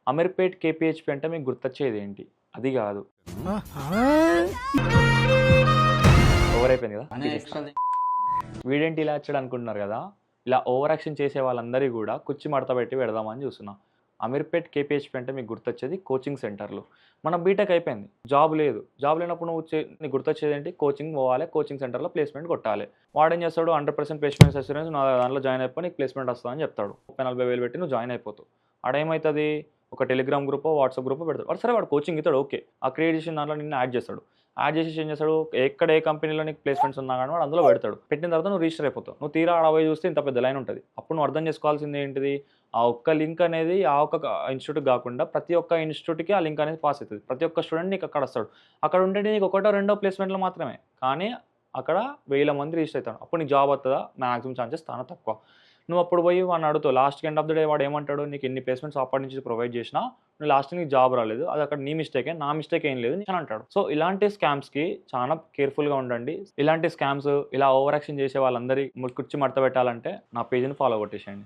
Ameerpet KPHP అంటే మీకు గుర్తొచ్చేది ఏంటి? అది కాదు. ఓవర్ అయిపోయింది కదా! తీసేస్తా. వీడేంటి ఇలా వచ్చాడు అనుకుంటున్నారు కదా! ఇలా ఓవర్ యాక్షన్ చేసే వాళ్ళందరివి కూడా కుర్చీ మడత పెట్టి పెడదామని చూస్తున్నా. అమీర్పేట్ కేపీహెచ్పీ అంటే మీకు గుర్తొచ్చేది కోచింగ్ సెంటర్‌లు. మన బీటెక్ అయిపోయింది. జాబ్ లేదు. జాబ్ లేనప్పుడు నీకు గుర్తొచ్చేదేంటి? కోచింగ్ పోవాలి. కోచింగ్ సెంటర్‌లో ప్లేస్‌మెంట్ కొట్టాలి. వాడేం చేస్తాడు 100% ప్లేస్‌మెంట్ అష్యూరెన్స్ నా దాంట్లో జాయిన్ అయిపో నీకు ప్లేస్‌మెంట్ వస్తదని చెప్తాడు. 30,000, 40,000 పెట్టి నువ్వు జాయిన్ అయిపోతావు. ఆడేమైతది ఒక టెలిగ్రామ్ గ్రూపో, వాట్సాప్ గ్రూపో పెడతాడు. వాడు సరే వాడు కోచింగ్ ఇస్తాడు ఓకే. ఆ క్రియేట్ చేసిన దాంట్లో నిన్ను యాడ్ చేస్తాడు. యాడ్ చేసేసి ఏం చేస్తాడు ఎక్కడ ఏ కంపెనీలో నీకు ప్లేస్‌మెంట్స్ ఉన్నా గాని వాడు అందులో పెడతాడు. పెట్టిన తర్వాత నువ్వు రిజిస్టర్ అయిపోతావు. నువ్వు తీరా ఆడ పోయి చూస్తే ఇంత పెద్ద లైన్ ఉంటది. అప్పుడు నువ్వు అర్థం చేసుకోవాల్సింది ఏంటిది? ఆ ఒక్క లింక్ అనేది ఆ ఒక్క ఇన్‌స్టిట్యూట్‌కి గాకుండా ప్రతి ఒక్క ఇన్‌స్టిట్యూట్‌కి ఆ లింక్ అనేది పాస్ అయితది. ప్రతి ఒక్క స్టూడెంట్ నీకు అక్కడ వస్తాడు. అక్కడ ఉండేది నీకు ఒకటో, రెండో ప్లేస్‌మెంట్‌లు మాత్రమే. కానీ అక్కడ వేల మంది రిజిస్టర్ అయితారు. అప్పుడు నీకు జాబ్ వత్తదా? మాక్సిమం ఛాన్సెస్ చాలా తక్కువ. నువ్వు అప్పుడు పోయి వాడిని అడుగుతావు. లాస్ట్‌కి ఎండ్ ఆఫ్ ద డే వాడు ఏమంటాడు? నీకు ఎన్ని ప్లేస్‌మెంట్స్ అప్పటి నుంచి ప్రొవైడ్ చేసినా నువ్వు లాస్ట్‌కి నీకు జాబ్ రాలేదు. అది అక్కడ నీ మిస్టేకే. నా మిస్టేక్ ఏం లేదు అని అంటాడు. సో, ఇలాంటి స్కామ్స్‌కి చాలా కేర్‌ఫుల్‌గా ఉండండి. ఇలాంటి స్కామ్స్ ఇలా ఓవర్ యాక్షన్ చేసే వాళ్ళందరి కుర్చీ మడత పెట్టాలంటే నా పేజ్‌ని ఫాలో కొట్టేసేయండి.